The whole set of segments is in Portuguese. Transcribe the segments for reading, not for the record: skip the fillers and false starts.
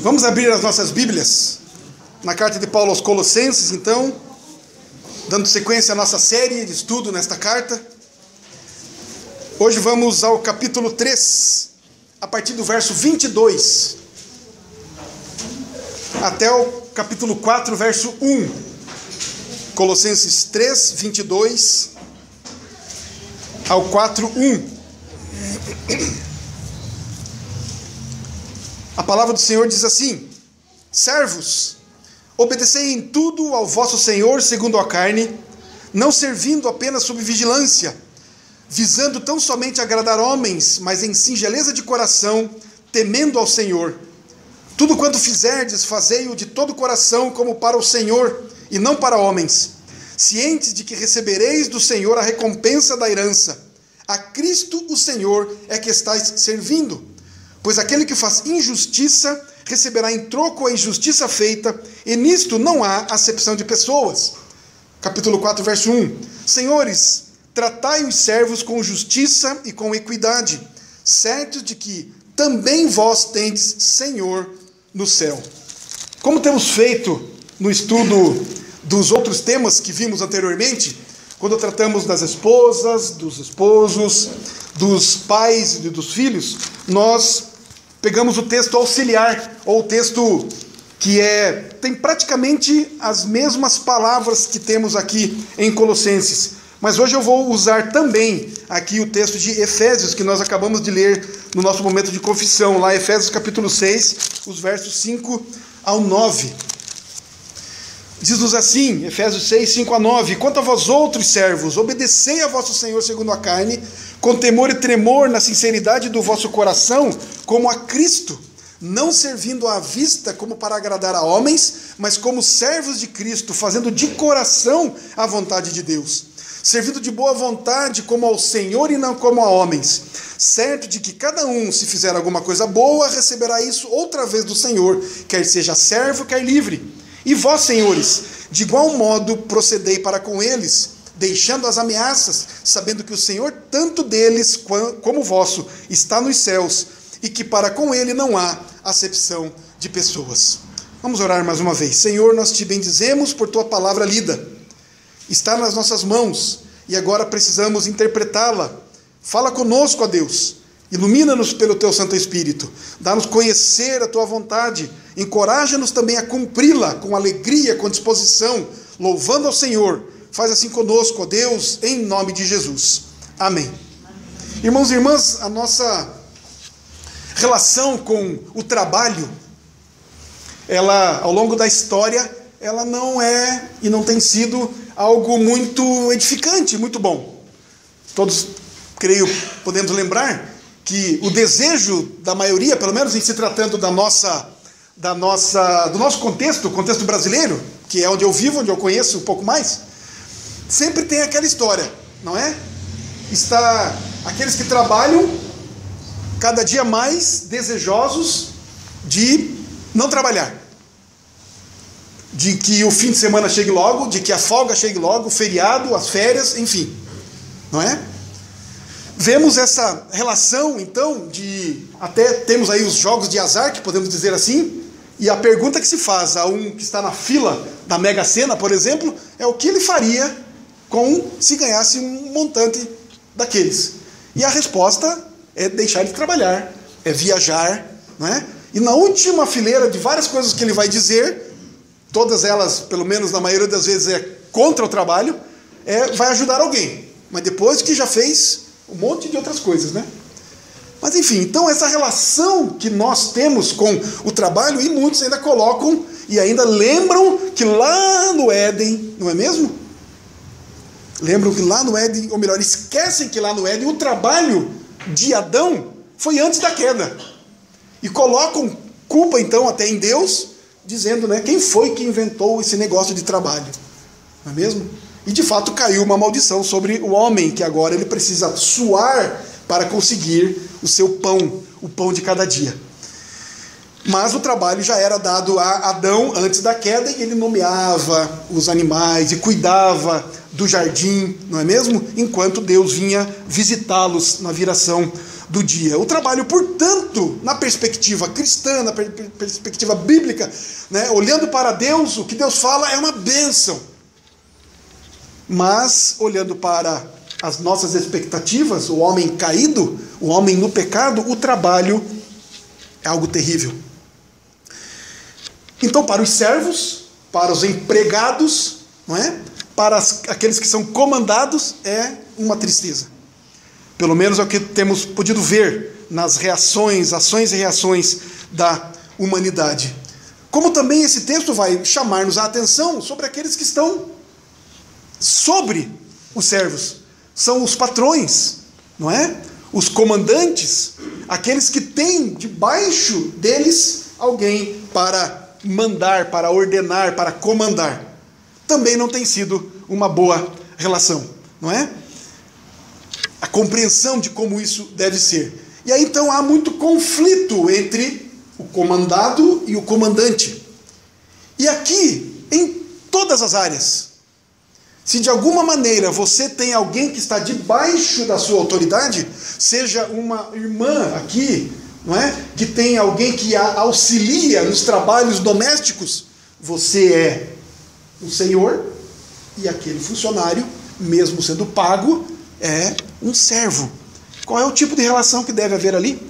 Vamos abrir as nossas Bíblias na carta de Paulo aos Colossenses, então, dando sequência à nossa série de estudo nesta carta. Hoje vamos ao capítulo 3, a partir do verso 22, até o capítulo 4, verso 1. Colossenses 3, 22 ao 4, 1. A palavra do Senhor diz assim: servos, obedecei em tudo ao vosso Senhor segundo a carne, não servindo apenas sob vigilância, visando tão somente agradar homens, mas em singeleza de coração, temendo ao Senhor. Tudo quanto fizerdes, fazei-o de todo o coração, como para o Senhor, e não para homens, cientes de que recebereis do Senhor a recompensa da herança. A Cristo o Senhor é que estáis servindo. Pois aquele que faz injustiça receberá em troco a injustiça feita, e nisto não há acepção de pessoas. Capítulo 4, verso 1. Senhores, tratai os servos com justiça e com equidade, certos de que também vós tendes Senhor no céu. Como temos feito no estudo dos outros temas que vimos anteriormente, quando tratamos das esposas, dos esposos, dos pais e dos filhos, nós pegamos o texto auxiliar, ou o texto que tem praticamente as mesmas palavras que temos aqui em Colossenses. Mas hoje eu vou usar também aqui o texto de Efésios, que nós acabamos de ler no nosso momento de confissão, lá Efésios capítulo 6, os versos 5 ao 9. Diz-nos assim, Efésios 6, 5 a 9: quanto a vós outros servos, obedecei a vosso Senhor segundo a carne, com temor e tremor, na sinceridade do vosso coração, como a Cristo, não servindo à vista como para agradar a homens, mas como servos de Cristo, fazendo de coração a vontade de Deus, servindo de boa vontade como ao Senhor e não como a homens, certo de que cada um, se fizer alguma coisa boa, receberá isso outra vez do Senhor, quer seja servo, quer livre. E vós, senhores, de igual modo procedei para com eles, deixando as ameaças, sabendo que o Senhor, tanto deles como vosso, está nos céus, e que para com ele não há acepção de pessoas. Vamos orar mais uma vez. Senhor, nós te bendizemos por tua palavra lida. Está nas nossas mãos, e agora precisamos interpretá-la. Fala conosco, ó Deus. Ilumina-nos pelo teu Santo Espírito. Dá-nos conhecer a tua vontade. Encoraja-nos também a cumpri-la com alegria, com disposição, louvando ao Senhor. Faz assim conosco, ó Deus, em nome de Jesus. Amém. Irmãos e irmãs, a nossa relação com o trabalho, ela, ao longo da história, ela não é e não tem sido algo muito edificante, muito bom. Todos, creio, podemos lembrar que o desejo da maioria, pelo menos em se tratando do nosso contexto, o contexto brasileiro, que é onde eu vivo, onde eu conheço um pouco mais, sempre tem aquela história, não é? Está aqueles que trabalham cada dia mais desejosos de não trabalhar, de que o fim de semana chegue logo, de que a folga chegue logo, o feriado, as férias, enfim, não é? Vemos essa relação, então, até temos aí os jogos de azar, que podemos dizer assim, e a pergunta que se faz a um que está na fila da Mega Sena, por exemplo, é o que ele faria se ganhasse um montante daqueles. E a resposta é deixar de trabalhar, é viajar, não é? E na última fileira de várias coisas que ele vai dizer, todas elas, pelo menos na maioria das vezes, é contra o trabalho, vai ajudar alguém, mas depois que já fez um monte de outras coisas, né? Mas enfim, então essa relação que nós temos com o trabalho, e muitos ainda colocam e ainda lembram que lá no Éden, não é mesmo? Lembram que lá no Éden, ou melhor, esquecem que lá no Éden o trabalho de Adão foi antes da queda. E colocam culpa então até em Deus, dizendo, né, quem foi que inventou esse negócio de trabalho, não é mesmo? E de fato caiu uma maldição sobre o homem, que agora ele precisa suar para conseguir o seu pão, o pão de cada dia. Mas o trabalho já era dado a Adão antes da queda, e ele nomeava os animais e cuidava do jardim, não é mesmo? Enquanto Deus vinha visitá-los na viração do dia. O trabalho, portanto, na perspectiva cristã, na perspectiva bíblica, né, olhando para Deus, o que Deus fala é uma bênção. Mas, olhando para as nossas expectativas, o homem caído, o homem no pecado, o trabalho é algo terrível. Então, para os servos, para os empregados, não é? Para aqueles que são comandados, é uma tristeza. Pelo menos é o que temos podido ver nas reações, ações e reações da humanidade. Como também esse texto vai chamar-nos a atenção sobre aqueles que estão sobre os servos. São os patrões, não é? Os comandantes, aqueles que têm debaixo deles alguém para mandar, para ordenar, para comandar. Também não tem sido uma boa relação, não é? A compreensão de como isso deve ser. E aí então há muito conflito entre o comandado e o comandante. E aqui, em todas as áreas, se de alguma maneira você tem alguém que está debaixo da sua autoridade, seja uma irmã aqui, não é? Que tem alguém que a auxilia nos trabalhos domésticos, você é o senhor e aquele funcionário, mesmo sendo pago, é um servo. Qual é o tipo de relação que deve haver ali?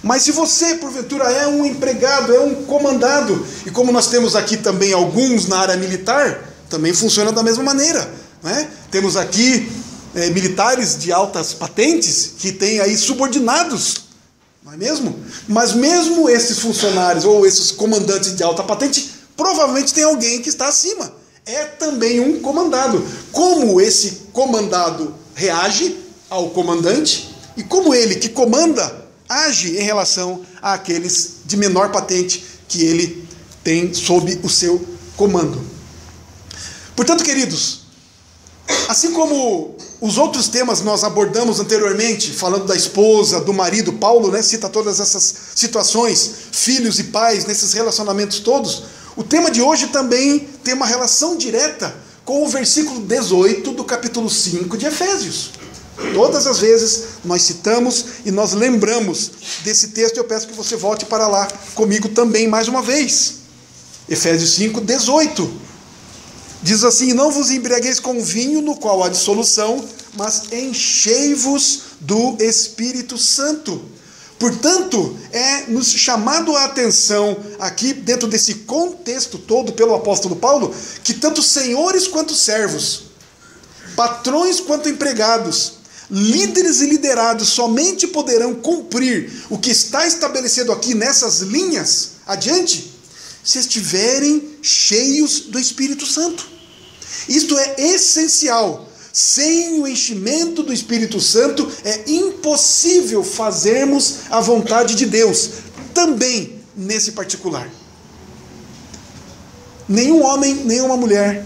Mas se você, porventura, é um empregado, é um comandado, e como nós temos aqui também alguns na área militar, também funciona da mesma maneira, não é? Temos aqui militares de altas patentes que têm aí subordinados, não é mesmo? Mas mesmo esses funcionários ou esses comandantes de alta patente, provavelmente tem alguém que está acima. É também um comandado. Como esse comandado reage ao comandante e como ele que comanda age em relação àqueles de menor patente que ele tem sob o seu comando. Portanto, queridos, assim como os outros temas nós abordamos anteriormente, falando da esposa, do marido, Paulo, né, cita todas essas situações, filhos e pais, nesses relacionamentos todos, o tema de hoje também tem uma relação direta com o versículo 18 do capítulo 5 de Efésios. Todas as vezes nós citamos e nós lembramos desse texto, eu peço que você volte para lá comigo também mais uma vez. Efésios 5, 18. Diz assim: não vos embriagueis com vinho, no qual há dissolução, mas enchei-vos do Espírito Santo. Portanto, é nos chamado a atenção aqui, dentro desse contexto todo pelo apóstolo Paulo, que tanto senhores quanto servos, patrões quanto empregados, líderes e liderados somente poderão cumprir o que está estabelecido aqui nessas linhas adiante, se estiverem cheios do Espírito Santo. Isto é essencial. Sem o enchimento do Espírito Santo é impossível fazermos a vontade de Deus, também nesse particular. Nenhum homem, nenhuma mulher,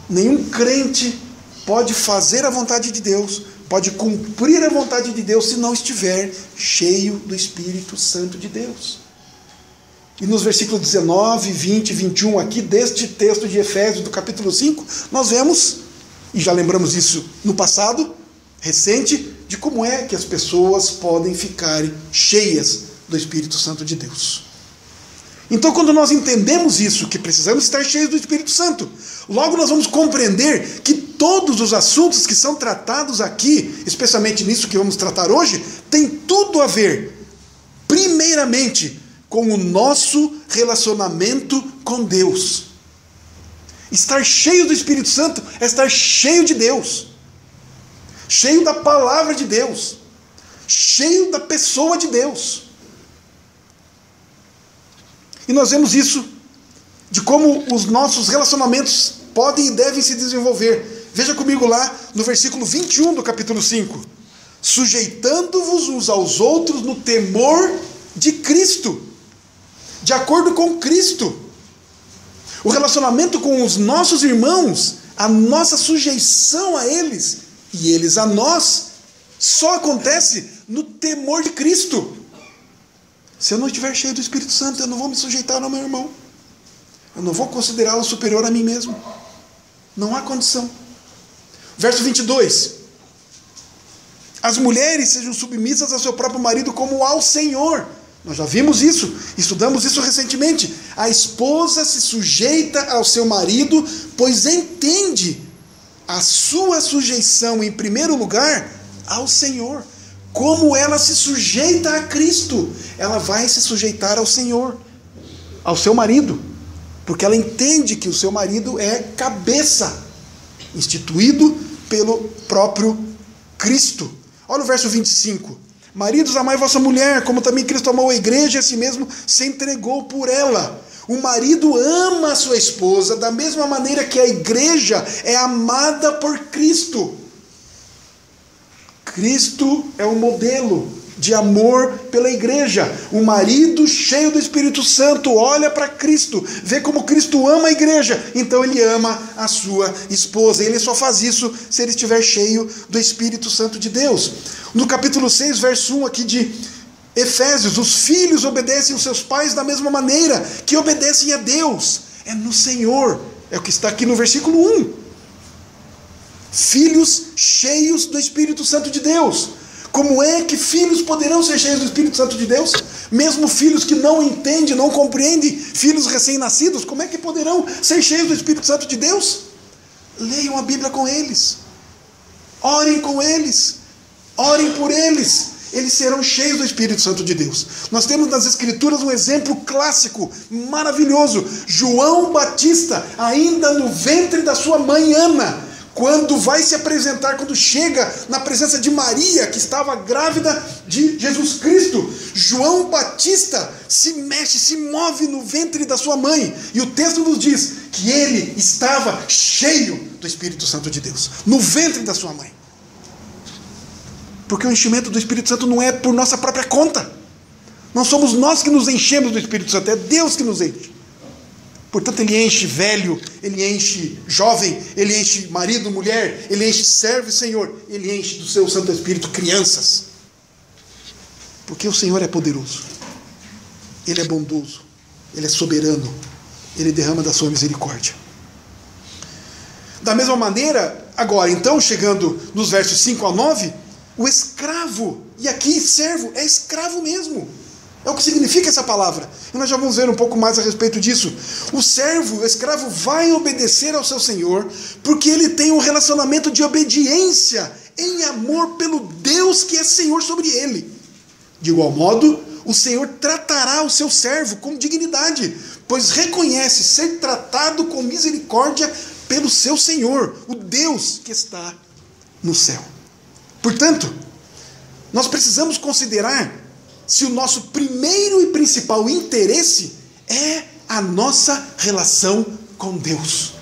nenhum crente pode fazer a vontade de Deus, pode cumprir a vontade de Deus se não estiver cheio do Espírito Santo de Deus. E nos versículos 19, 20 e 21 aqui deste texto de Efésios, do capítulo 5, nós vemos, e já lembramos isso no passado, recente, de como é que as pessoas podem ficar cheias do Espírito Santo de Deus. Então, quando nós entendemos isso, que precisamos estar cheios do Espírito Santo, logo nós vamos compreender que todos os assuntos que são tratados aqui, especialmente nisso que vamos tratar hoje, tem tudo a ver, primeiramente, com o nosso relacionamento com Deus. Estar cheio do Espírito Santo é estar cheio de Deus, cheio da palavra de Deus, cheio da pessoa de Deus. E nós vemos isso, de como os nossos relacionamentos podem e devem se desenvolver. Veja comigo lá no versículo 21 do capítulo 5. Sujeitando-vos uns aos outros no temor de Cristo, de acordo com Cristo. O relacionamento com os nossos irmãos, a nossa sujeição a eles e eles a nós, só acontece no temor de Cristo. Se eu não estiver cheio do Espírito Santo, eu não vou me sujeitar ao meu irmão. Eu não vou considerá-lo superior a mim mesmo. Não há condição. Verso 22. As mulheres sejam submissas ao seu próprio marido como ao Senhor. Nós já vimos isso, estudamos isso recentemente. A esposa se sujeita ao seu marido, pois entende a sua sujeição, em primeiro lugar, ao Senhor. Como ela se sujeita a Cristo, ela vai se sujeitar ao Senhor, ao seu marido, porque ela entende que o seu marido é cabeça, instituído pelo próprio Cristo. Olha o verso 25. Maridos, amai vossa mulher, como também Cristo amou a igreja e a si mesmo se entregou por ela. O marido ama a sua esposa da mesma maneira que a igreja é amada por Cristo. Cristo é o modelo de amor pela igreja. O marido cheio do Espírito Santo olha para Cristo, vê como Cristo ama a igreja, então ele ama a sua esposa. Ele só faz isso se ele estiver cheio do Espírito Santo de Deus. No capítulo 6, verso 1 aqui de Efésios, os filhos obedecem aos seus pais da mesma maneira que obedecem a Deus. É no Senhor, é o que está aqui no versículo 1. Filhos cheios do Espírito Santo de Deus. Como é que filhos poderão ser cheios do Espírito Santo de Deus? Mesmo filhos que não entendem, não compreendem, filhos recém-nascidos, como é que poderão ser cheios do Espírito Santo de Deus? Leiam a Bíblia com eles, orem com eles, orem por eles, eles serão cheios do Espírito Santo de Deus. Nós temos nas Escrituras um exemplo clássico, maravilhoso. João Batista, ainda no ventre da sua mãe Ana, quando vai se apresentar, quando chega na presença de Maria, que estava grávida de Jesus Cristo, João Batista se mexe, se move no ventre da sua mãe, e o texto nos diz que ele estava cheio do Espírito Santo de Deus, no ventre da sua mãe. Porque o enchimento do Espírito Santo não é por nossa própria conta, não somos nós que nos enchemos do Espírito Santo, é Deus que nos enche. Portanto, ele enche velho, ele enche jovem, ele enche marido, mulher, ele enche servo e senhor, ele enche do seu Santo Espírito crianças. Porque o Senhor é poderoso, ele é bondoso, ele é soberano, ele derrama da sua misericórdia. Da mesma maneira, agora, então, chegando nos versos 5 a 9, o escravo, e aqui servo, é escravo mesmo. É o que significa essa palavra. E nós já vamos ver um pouco mais a respeito disso. O servo, o escravo, vai obedecer ao seu senhor, porque ele tem um relacionamento de obediência, em amor pelo Deus que é Senhor sobre ele. De igual modo, o Senhor tratará o seu servo com dignidade, pois reconhece ser tratado com misericórdia pelo seu Senhor, o Deus que está no céu. Portanto, nós precisamos considerar se o nosso primeiro e principal interesse é a nossa relação com Deus.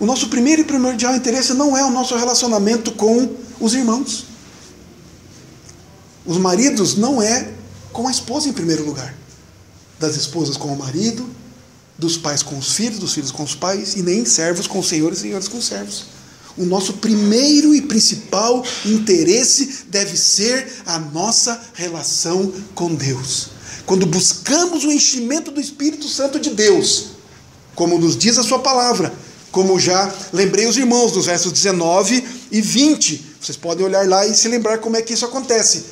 O nosso primeiro e primordial interesse não é o nosso relacionamento com os irmãos. Os maridos não é com a esposa em primeiro lugar. Das esposas com o marido, dos pais com os filhos, dos filhos com os pais, e nem servos com os senhores e senhores com os servos. O nosso primeiro e principal interesse deve ser a nossa relação com Deus. Quando buscamos o enchimento do Espírito Santo de Deus, como nos diz a sua palavra, como já lembrei os irmãos dos versos 19 e 20, vocês podem olhar lá e se lembrar como é que isso acontece.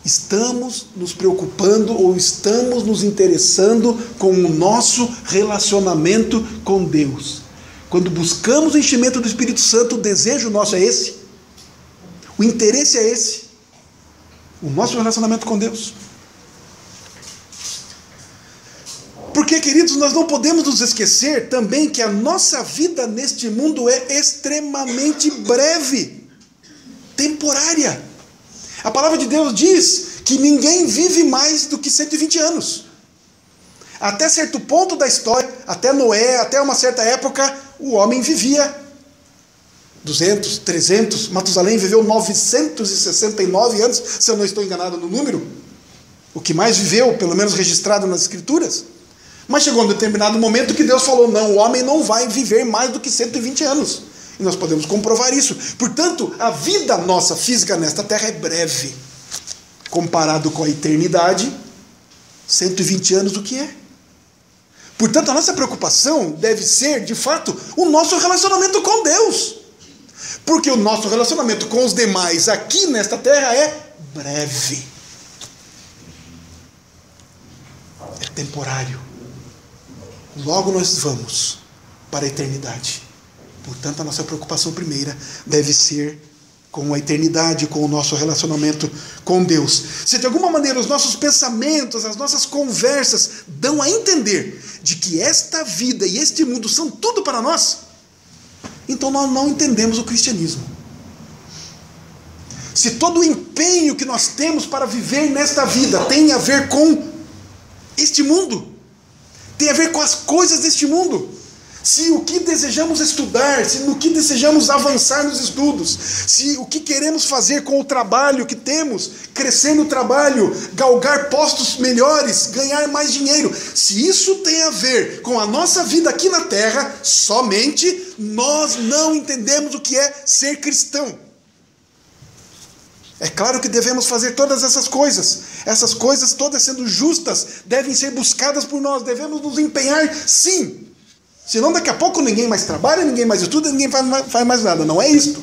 Estamos nos preocupando ou estamos nos interessando com o nosso relacionamento com Deus. Quando buscamos o enchimento do Espírito Santo, o desejo nosso é esse. O interesse é esse. O nosso relacionamento com Deus. Porque, queridos, nós não podemos nos esquecer também que a nossa vida neste mundo é extremamente breve, temporária. A palavra de Deus diz que ninguém vive mais do que 120 anos. Até certo ponto da história, até Noé, até uma certa época, o homem vivia 200, 300, Matusalém viveu 969 anos, se eu não estou enganado no número, o que mais viveu, pelo menos registrado nas Escrituras. Mas chegou um determinado momento que Deus falou, não, o homem não vai viver mais do que 120 anos. E nós podemos comprovar isso. Portanto, a vida nossa física nesta terra é breve. Comparado com a eternidade, 120 anos o que é? Portanto, a nossa preocupação deve ser, de fato, o nosso relacionamento com Deus. Porque o nosso relacionamento com os demais aqui nesta terra é breve. É temporário. Logo nós vamos para a eternidade. Portanto, a nossa preocupação primeira deve ser com a eternidade, com o nosso relacionamento com Deus. Se de alguma maneira os nossos pensamentos, as nossas conversas dão a entender de que esta vida e este mundo são tudo para nós, então nós não entendemos o cristianismo. Se todo o empenho que nós temos para viver nesta vida tem a ver com este mundo, tem a ver com as coisas deste mundo, se o que desejamos estudar, se no que desejamos avançar nos estudos, se o que queremos fazer com o trabalho que temos, crescer no trabalho, galgar postos melhores, ganhar mais dinheiro, se isso tem a ver com a nossa vida aqui na terra, somente nós não entendemos o que é ser cristão. É claro que devemos fazer todas essas coisas todas sendo justas, devem ser buscadas por nós, devemos nos empenhar sim. Senão daqui a pouco ninguém mais trabalha, ninguém mais estuda, ninguém faz mais nada. Não é isto.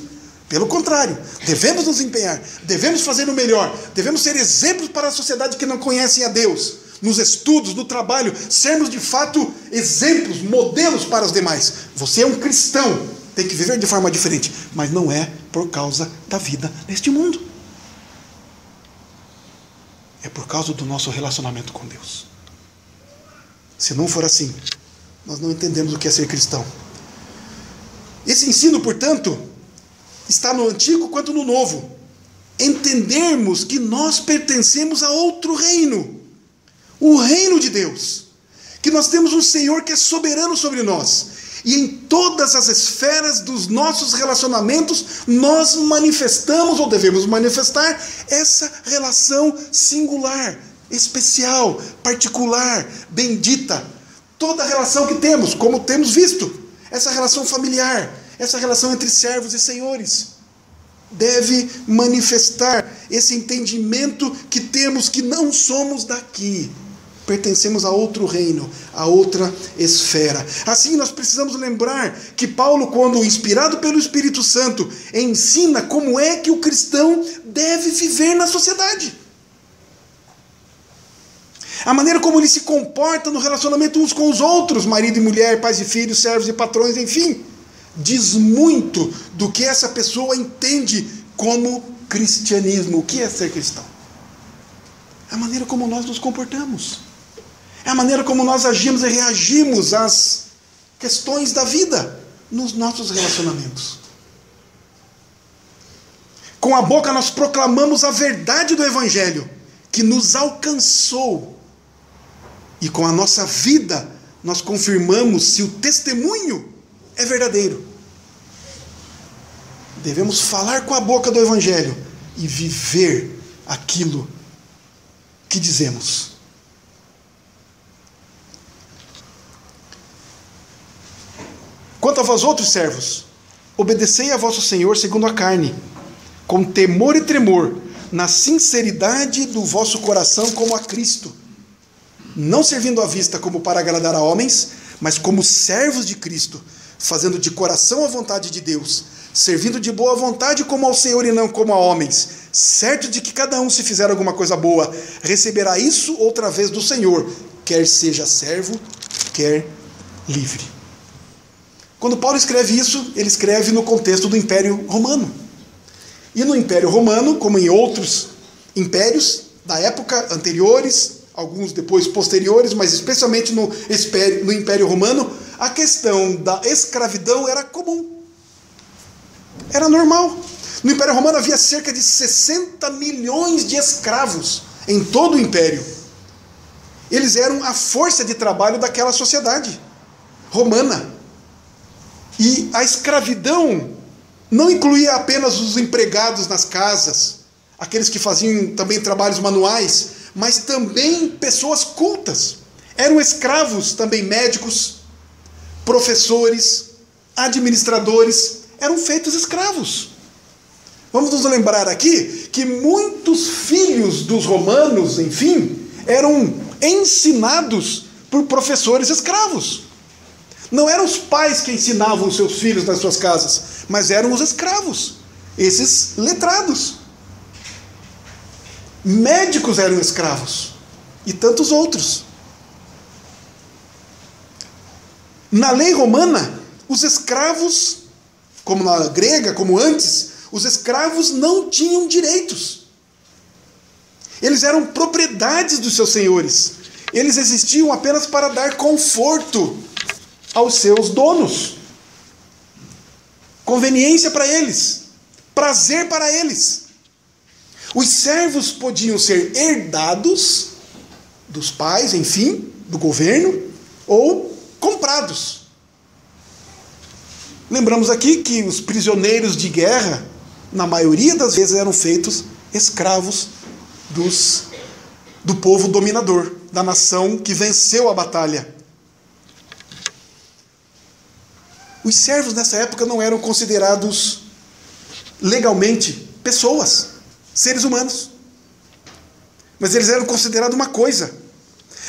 Pelo contrário, devemos nos empenhar, devemos fazer o melhor, devemos ser exemplos para a sociedade que não conhece a Deus. Nos estudos, no trabalho, sermos de fato exemplos, modelos para os demais. Você é um cristão, tem que viver de forma diferente, mas não é por causa da vida neste mundo. É por causa do nosso relacionamento com Deus. Se não for assim, nós não entendemos o que é ser cristão. Esse ensino, portanto, está no Antigo quanto no Novo. Entendermos que nós pertencemos a outro reino, o reino de Deus, que nós temos um Senhor que é soberano sobre nós, e em todas as esferas dos nossos relacionamentos nós manifestamos ou devemos manifestar essa relação singular, especial, particular, bendita. Toda a relação que temos, como temos visto, essa relação familiar, essa relação entre servos e senhores, deve manifestar esse entendimento que temos que não somos daqui, pertencemos a outro reino, a outra esfera. Assim nós precisamos lembrar que Paulo, quando inspirado pelo Espírito Santo, ensina como é que o cristão deve viver na sociedade. A maneira como ele se comporta no relacionamento uns com os outros, marido e mulher, pais e filhos, servos e patrões, enfim, diz muito do que essa pessoa entende como cristianismo. O que é ser cristão? É a maneira como nós nos comportamos. É a maneira como nós agimos e reagimos às questões da vida nos nossos relacionamentos. Com a boca nós proclamamos a verdade do Evangelho que nos alcançou. E com a nossa vida, nós confirmamos se o testemunho é verdadeiro. Devemos falar com a boca do Evangelho e viver aquilo que dizemos. Quanto a vós outros servos, obedecei a vosso Senhor segundo a carne, com temor e tremor, na sinceridade do vosso coração como a Cristo, não servindo à vista como para agradar a homens, mas como servos de Cristo, fazendo de coração a vontade de Deus, servindo de boa vontade como ao Senhor e não como a homens, certo de que cada um, se fizer alguma coisa boa, receberá isso outra vez do Senhor, quer seja servo, quer livre. Quando Paulo escreve isso, ele escreve no contexto do Império Romano. E no Império Romano, como em outros impérios da época anteriores, alguns depois posteriores, mas especialmente no Império Romano, a questão da escravidão era comum. Era normal. No Império Romano havia cerca de 60 milhões de escravos em todo o Império. Eles eram a força de trabalho daquela sociedade romana. E a escravidão não incluía apenas os empregados nas casas, aqueles que faziam também trabalhos manuais, mas também pessoas cultas. Eram escravos também médicos, professores, administradores, eram feitos escravos. Vamos nos lembrar aqui que muitos filhos dos romanos, enfim, eram ensinados por professores escravos. Não eram os pais que ensinavam os seus filhos nas suas casas, mas eram os escravos, esses letrados. Médicos eram escravos, e tantos outros. Na lei romana, os escravos, como na grega, como antes, os escravos não tinham direitos. Eles eram propriedades dos seus senhores. Eles existiam apenas para dar conforto aos seus donos, conveniência para eles, prazer para eles. Os servos podiam ser herdados dos pais, enfim, do governo, ou comprados. Lembramos aqui que os prisioneiros de guerra, na maioria das vezes, eram feitos escravos do povo dominador, da nação que venceu a batalha. Os servos nessa época não eram considerados legalmente pessoas, seres humanos. Mas eles eram considerados uma coisa.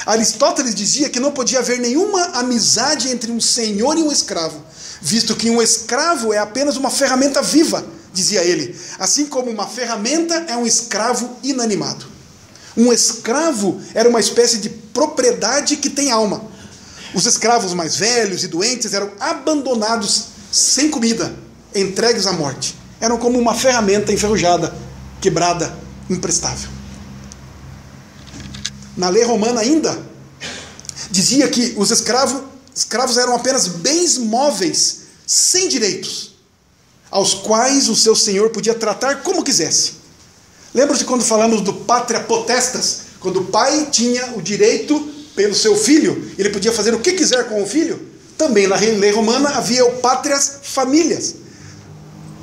Aristóteles dizia que não podia haver nenhuma amizade entre um senhor e um escravo, visto que um escravo é apenas uma ferramenta viva, dizia ele, assim como uma ferramenta é um escravo inanimado. Um escravo era uma espécie de propriedade que tem alma. Os escravos mais velhos e doentes eram abandonados sem comida, entregues à morte. Eram como uma ferramenta enferrujada, quebrada, imprestável. Na lei romana ainda, dizia que os escravos eram apenas bens móveis, sem direitos, aos quais o seu senhor podia tratar como quisesse. Lembra-se quando falamos do pátria potestas? Quando o pai tinha o direito pelo seu filho, ele podia fazer o que quiser com o filho? Também na lei romana havia o pátrias famílias.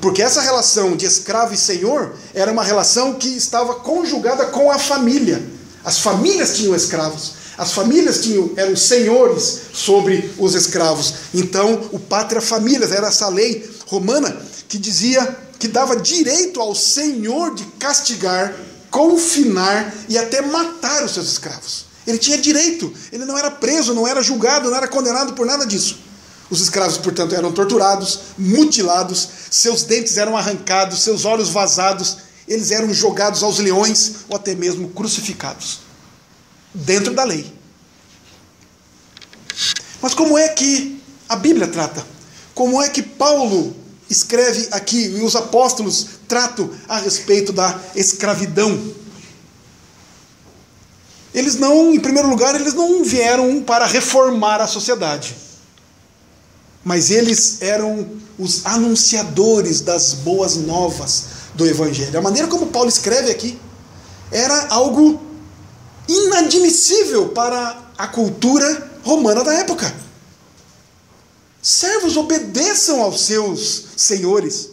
Porque essa relação de escravo e senhor era uma relação que estava conjugada com a família. As famílias tinham escravos. As famílias eram senhores sobre os escravos. Então, o pátria famílias era essa lei romana que dizia que dava direito ao senhor de castigar, confinar e até matar os seus escravos. Ele tinha direito, ele não era preso, não era julgado, não era condenado por nada disso. Os escravos, portanto, eram torturados, mutilados, seus dentes eram arrancados, seus olhos vazados, eles eram jogados aos leões ou até mesmo crucificados, dentro da lei. Mas como é que a Bíblia trata? Como é que Paulo escreve aqui e os apóstolos tratam a respeito da escravidão? Eles não, em primeiro lugar, eles não vieram para reformar a sociedade, mas eles eram os anunciadores das boas novas do Evangelho. A maneira como Paulo escreve aqui era algo inadmissível para a cultura romana da época. Servos, obedeçam aos seus senhores.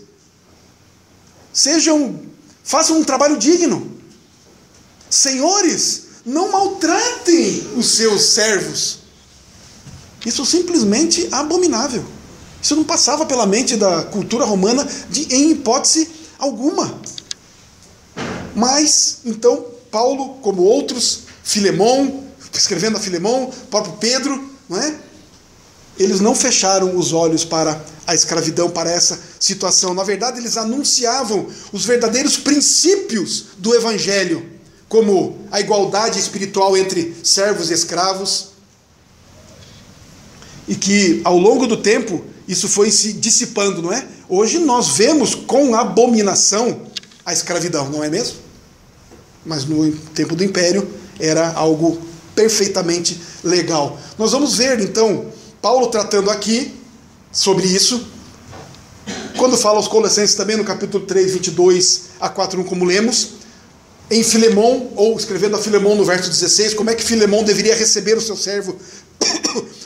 Façam um trabalho digno. Senhores, não maltratem os seus servos. Isso simplesmente abominável. Isso não passava pela mente da cultura romana em hipótese alguma. Mas, então, Paulo, como outros, Filemão, escrevendo a Filemão, próprio Pedro, não é? Eles não fecharam os olhos para a escravidão, para essa situação. Na verdade, eles anunciavam os verdadeiros princípios do Evangelho, como a igualdade espiritual entre servos e escravos, e que, ao longo do tempo, isso foi se dissipando, não é? Hoje nós vemos com abominação a escravidão, não é mesmo? Mas no tempo do Império era algo perfeitamente legal. Nós vamos ver, então, Paulo tratando aqui sobre isso, quando fala aos Colossenses também, no capítulo 3, 22 a 4, como lemos, em Filemão, ou escrevendo a Filemão no verso 16, como é que Filemão deveria receber o seu servo,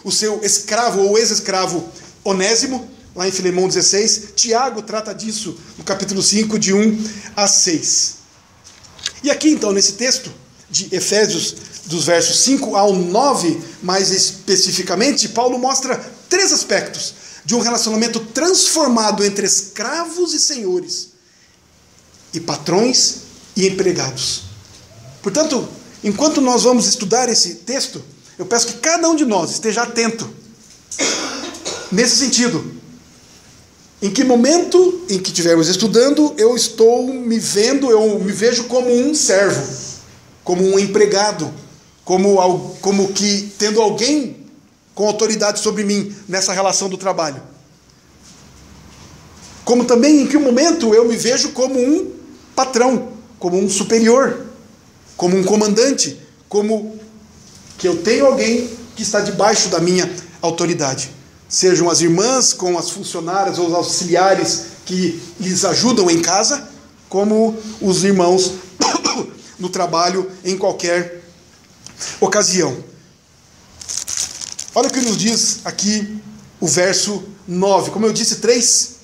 o seu escravo ou ex-escravo Onésimo, lá em Filemão 16. Tiago trata disso no capítulo 5, de 1 a 6. E aqui então, nesse texto de Efésios, dos versos 5 ao 9, mais especificamente, Paulo mostra 3 aspectos de um relacionamento transformado entre escravos e senhores, e patrões e empregados. Portanto, enquanto nós vamos estudar esse texto, eu peço que cada um de nós esteja atento nesse sentido. Em que momento em que estivermos estudando, eu me vejo como um servo, como um empregado, como que tendo alguém com autoridade sobre mim nessa relação do trabalho. Como também em que momento eu me vejo como um patrão, como um superior, como um comandante, como que eu tenho alguém que está debaixo da minha autoridade. Sejam as irmãs com as funcionárias ou os auxiliares que lhes ajudam em casa, como os irmãos no trabalho em qualquer ocasião. Olha o que nos diz aqui o verso 9. Como eu disse, três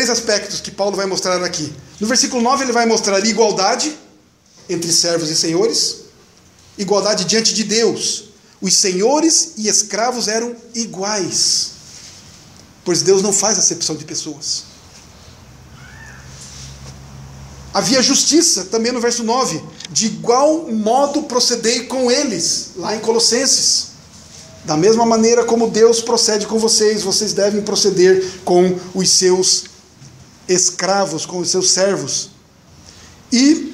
aspectos que Paulo vai mostrar aqui. No versículo 9 ele vai mostrar igualdade entre servos e senhores, igualdade diante de Deus. Os senhores e escravos eram iguais, pois Deus não faz acepção de pessoas. Havia justiça também no verso 9. De igual modo procedei com eles, lá em Colossenses. Da mesma maneira como Deus procede com vocês, vocês devem proceder com os seus escravos, com os seus servos. E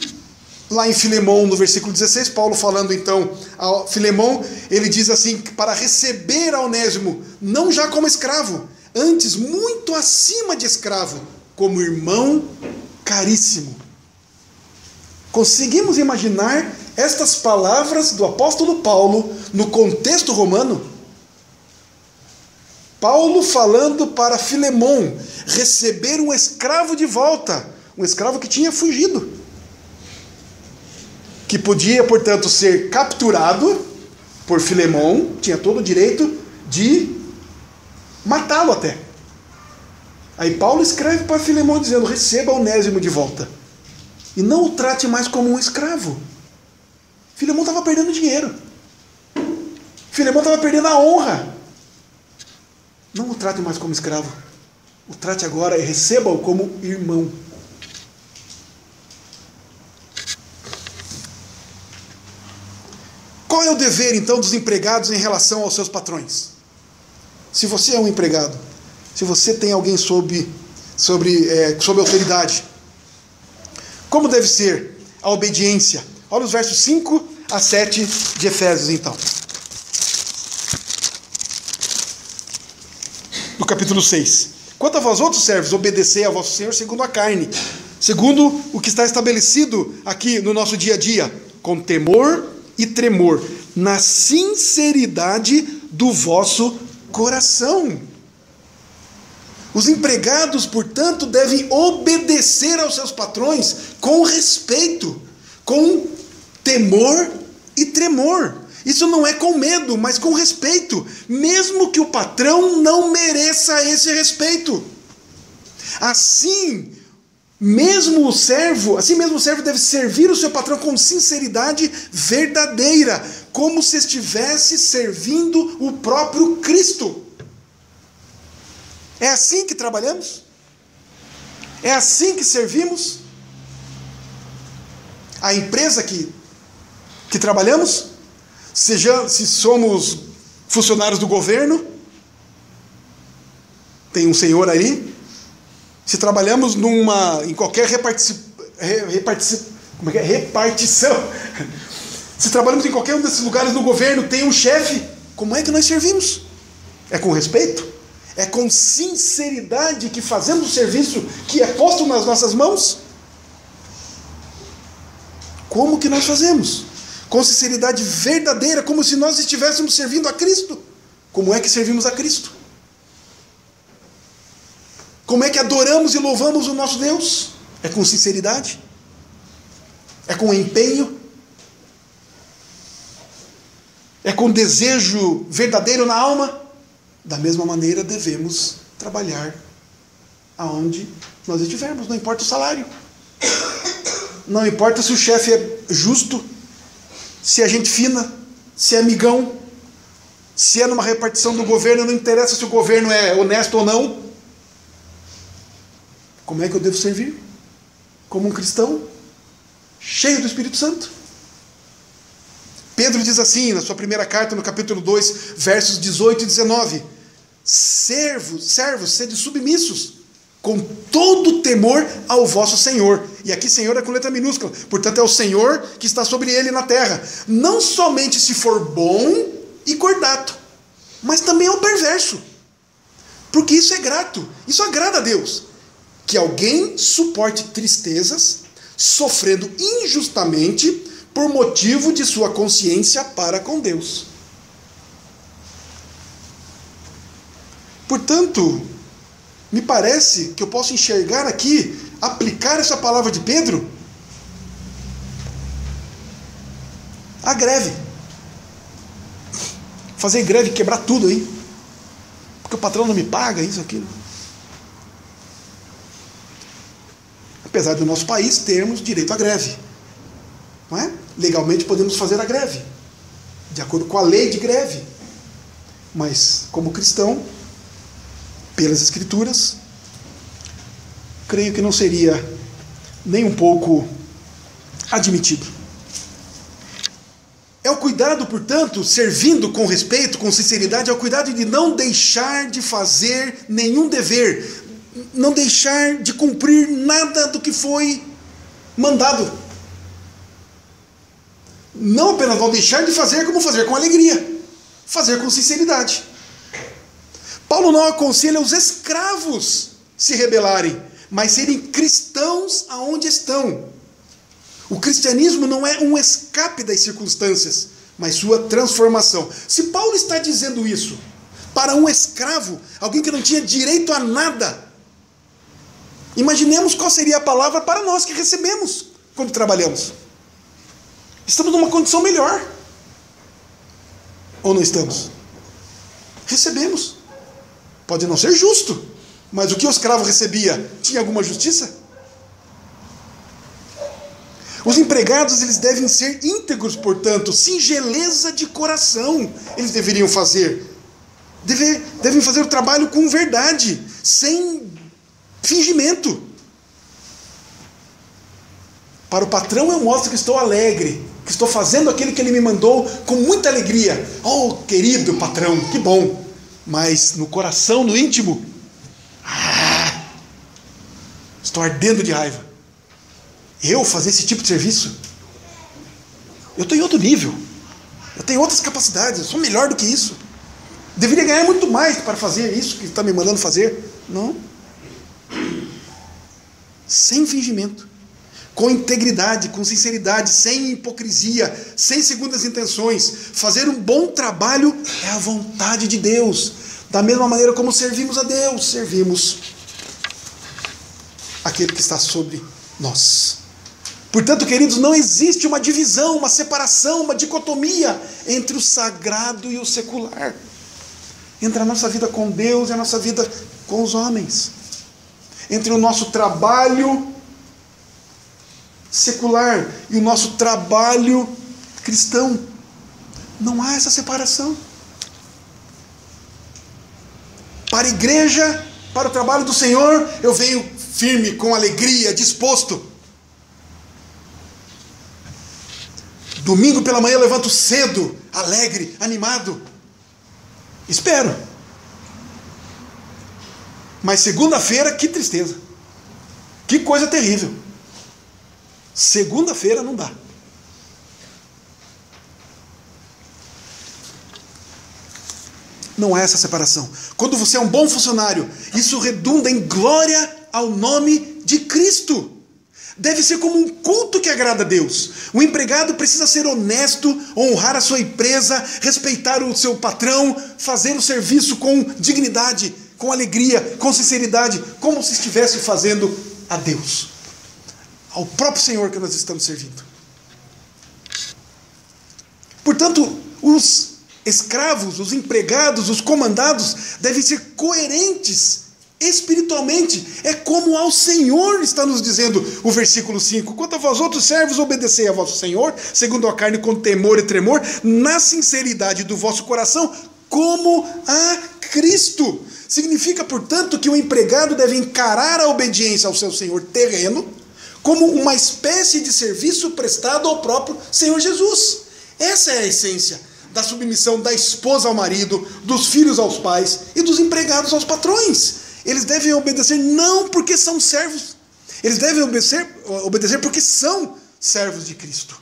lá em Filemão, no versículo 16, Paulo falando então a Filemão, ele diz assim, para receber a Onésimo, não já como escravo, antes muito acima de escravo, como irmão caríssimo. Conseguimos imaginar estas palavras do apóstolo Paulo no contexto romano? Paulo falando para Filemão receber um escravo de volta, um escravo que tinha fugido, que podia, portanto, ser capturado por Filemão, tinha todo o direito de matá-lo até. Aí Paulo escreve para Filemão dizendo, receba Onésimo de volta, e não o trate mais como um escravo. Filemão estava perdendo dinheiro, Filemão estava perdendo a honra. Não o trate mais como escravo, o trate agora e receba-o como irmão. Qual é o dever, então, dos empregados em relação aos seus patrões? Se você é um empregado, se você tem alguém sob autoridade, como deve ser a obediência? Olha os versos 5 a 7 de Efésios, então. No capítulo 6. Quanto a vós outros servos, obedecei a vosso Senhor segundo a carne, segundo o que está estabelecido aqui no nosso dia a dia, com temor e tremor, na sinceridade do vosso coração. Os empregados, portanto, devem obedecer aos seus patrões com respeito, com temor e tremor. Isso não é com medo, mas com respeito, mesmo que o patrão não mereça esse respeito. Assim mesmo o servo deve servir o seu patrão com sinceridade verdadeira, como se estivesse servindo o próprio Cristo. É assim que trabalhamos? É assim que servimos? A empresa que trabalhamos? Se somos funcionários do governo, tem um senhor ali. Se trabalhamos em qualquer repartição, se trabalhamos em qualquer um desses lugares no governo, tem um chefe, como é que nós servimos? É com respeito? É com sinceridade que fazemos o serviço que é posto nas nossas mãos? Como que nós fazemos? Com sinceridade verdadeira, como se nós estivéssemos servindo a Cristo. Como é que servimos a Cristo? Como é que adoramos e louvamos o nosso Deus? É com sinceridade? É com empenho? É com desejo verdadeiro na alma? Da mesma maneira devemos trabalhar aonde nós estivermos, não importa o salário. Não importa se o chefe é justo, se é gente fina, se é amigão, se é numa repartição do governo, não interessa se o governo é honesto ou não. Como é que eu devo servir? Como um cristão, cheio do Espírito Santo. Pedro diz assim, na sua primeira carta, no capítulo 2, versos 18 e 19. Servos, sede submissos, com todo temor ao vosso Senhor. E aqui Senhor é com letra minúscula, portanto é o Senhor que está sobre ele na terra. Não somente se for bom e cordato, mas também ao perverso. Porque isso é grato, isso agrada a Deus. Que alguém suporte tristezas, sofrendo injustamente por motivo de sua consciência para com Deus. Portanto, me parece que eu posso enxergar aqui, aplicar essa palavra de Pedro à greve. Fazer greve, quebrar tudo aí. Porque o patrão não me paga, isso, aquilo. Apesar do nosso país termos direito à greve. Não é? Legalmente podemos fazer a greve, de acordo com a lei de greve. Mas, como cristão, pelas Escrituras, creio que não seria nem um pouco admitido. É o cuidado, portanto, servindo com respeito, com sinceridade, é o cuidado de não deixar de fazer nenhum dever, não deixar de cumprir nada do que foi mandado. Não apenas não deixar de fazer, como fazer com alegria, fazer com sinceridade. Paulo não aconselha os escravos se rebelarem, mas serem cristãos aonde estão. O cristianismo não é um escape das circunstâncias, mas sua transformação. Se Paulo está dizendo isso para um escravo, alguém que não tinha direito a nada, imaginemos qual seria a palavra para nós que recebemos quando trabalhamos. Estamos numa condição melhor. Ou não estamos? Recebemos. Pode não ser justo, mas o que o escravo recebia, tinha alguma justiça? Os empregados, eles devem ser íntegros, portanto, singeleza de coração eles deveriam fazer. Devem fazer o trabalho com verdade, sem fingimento. Para o patrão eu mostro que estou alegre, que estou fazendo aquilo que ele me mandou com muita alegria. Oh, querido patrão, que bom. Mas no coração, no íntimo, estou ardendo de raiva. Eu fazer esse tipo de serviço? Eu estou em outro nível. Eu tenho outras capacidades, eu sou melhor do que isso. Deveria ganhar muito mais para fazer isso que está me mandando fazer. Não. Sem fingimento. Com integridade, com sinceridade, sem hipocrisia, sem segundas intenções. Fazer um bom trabalho é a vontade de Deus. Da mesma maneira como servimos a Deus, servimos aquele que está sobre nós. Portanto, queridos, não existe uma divisão, uma separação, uma dicotomia entre o sagrado e o secular. Entre a nossa vida com Deus e a nossa vida com os homens. Entre o nosso trabalho secular e o nosso trabalho cristão. Não há essa separação. Para a igreja, para o trabalho do Senhor, eu venho firme, com alegria, disposto. Domingo pela manhã eu levanto cedo, alegre, animado. Espero. Mas segunda-feira, que tristeza. Que coisa terrível. Segunda-feira não dá. Não há essa separação. Quando você é um bom funcionário, isso redunda em glória ao nome de Cristo. Deve ser como um culto que agrada a Deus. O empregado precisa ser honesto, honrar a sua empresa, respeitar o seu patrão, fazer o serviço com dignidade, com alegria, com sinceridade, como se estivesse fazendo a Deus, ao próprio Senhor que nós estamos servindo. Portanto, os escravos, os empregados, os comandados devem ser coerentes espiritualmente. É como ao Senhor está nos dizendo o versículo 5. Quanto a vós outros servos, obedecei a vosso Senhor, segundo a carne, com temor e tremor, na sinceridade do vosso coração, como a Cristo. Significa, portanto, que o empregado deve encarar a obediência ao seu Senhor terreno como uma espécie de serviço prestado ao próprio Senhor Jesus. Essa é a essência da submissão da esposa ao marido, dos filhos aos pais e dos empregados aos patrões. Eles devem obedecer não porque são servos. Eles devem obedecer porque são servos de Cristo.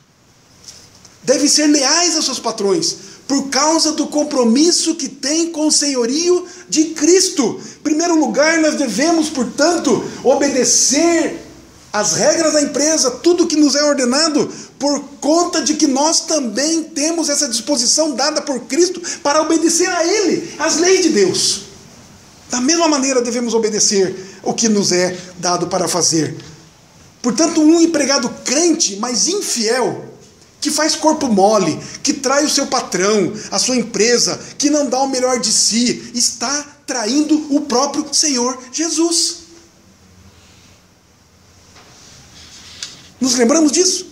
Devem ser leais aos seus patrões, por causa do compromisso que têm com o senhorio de Cristo. Em primeiro lugar, nós devemos, portanto, obedecer às regras da empresa, tudo que nos é ordenado, por conta de que nós também temos essa disposição dada por Cristo para obedecer a Ele, às leis de Deus. Da mesma maneira devemos obedecer o que nos é dado para fazer. Portanto, um empregado crente, mas infiel, que faz corpo mole, que trai o seu patrão, a sua empresa, que não dá o melhor de si, está traindo o próprio Senhor Jesus. Nos lembramos disso?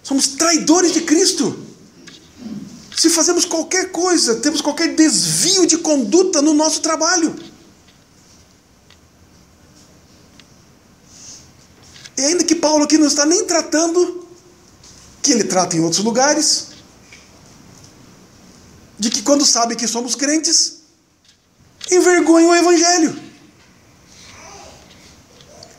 Somos traidores de Cristo. Se fazemos qualquer coisa, temos qualquer desvio de conduta no nosso trabalho. E ainda que Paulo aqui não está nem tratando, que ele trata em outros lugares, de que quando sabe que somos crentes, envergonha o Evangelho.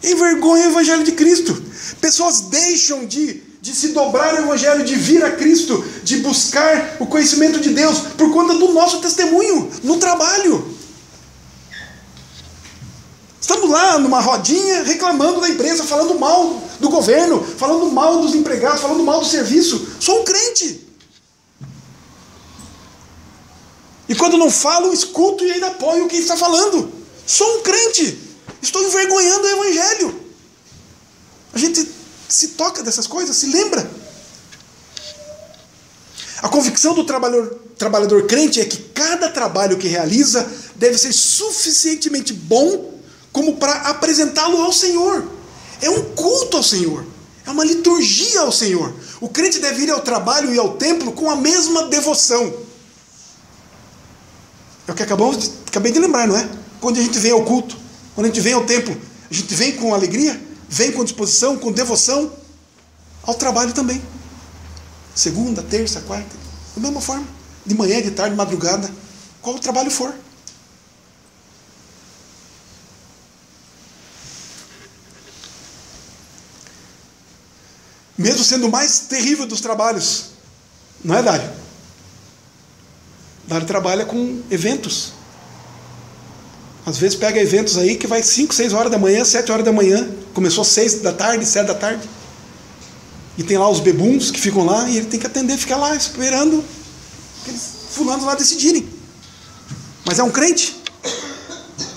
Envergonha o Evangelho de Cristo. Pessoas deixam de se dobrar ao Evangelho, de vir a Cristo, de buscar o conhecimento de Deus, por conta do nosso testemunho no trabalho. Estamos lá numa rodinha reclamando da empresa, falando mal do governo, falando mal dos empregados, falando mal do serviço. Sou um crente. E quando não falo, escuto e ainda apoio quem está falando. Sou um crente. Estou envergonhando o Evangelho. A gente se toca dessas coisas, se lembra. A convicção do trabalhador crente é que cada trabalho que realiza deve ser suficientemente bom como para apresentá-lo ao Senhor. É um culto ao Senhor. É uma liturgia ao Senhor. O crente deve ir ao trabalho e ao templo com a mesma devoção. É o que acabei de lembrar, não é? Quando a gente vem ao culto, quando a gente vem ao templo, a gente vem com alegria, vem com disposição, com devoção ao trabalho também. Segunda, terça, quarta, da mesma forma. De manhã, de tarde, de madrugada, qual o trabalho for. Mesmo sendo o mais terrível dos trabalhos, não é, Dário? Dário trabalha com eventos. Às vezes pega eventos aí que vai 5, 6 horas da manhã, 7 horas da manhã. Começou 6 da tarde, 7 da tarde. E tem lá os bebuns que ficam lá e ele tem que atender, ficar lá esperando aqueles fulanos lá decidirem. Mas é um crente.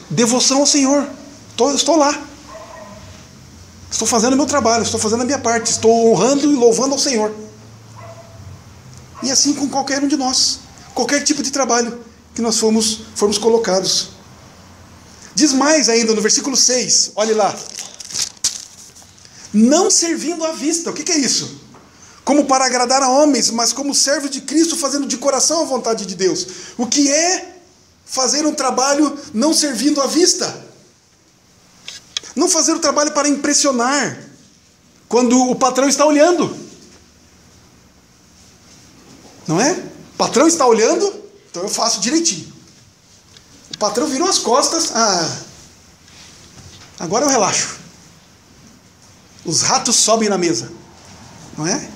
Devoção ao Senhor. Estou lá. Estou fazendo o meu trabalho, estou fazendo a minha parte, estou honrando e louvando ao Senhor. E assim com qualquer um de nós. Qualquer tipo de trabalho que nós formos colocados. Diz mais ainda no versículo 6, olhe lá. Não servindo à vista, o que é isso? Como para agradar a homens, mas como servo de Cristo, fazendo de coração a vontade de Deus. O que é fazer um trabalho não servindo à vista? Não fazer o trabalho para impressionar, quando o patrão está olhando. Não é? O patrão está olhando, então eu faço direitinho. O patrão virou as costas, agora eu relaxo. Os ratos sobem na mesa. Não é?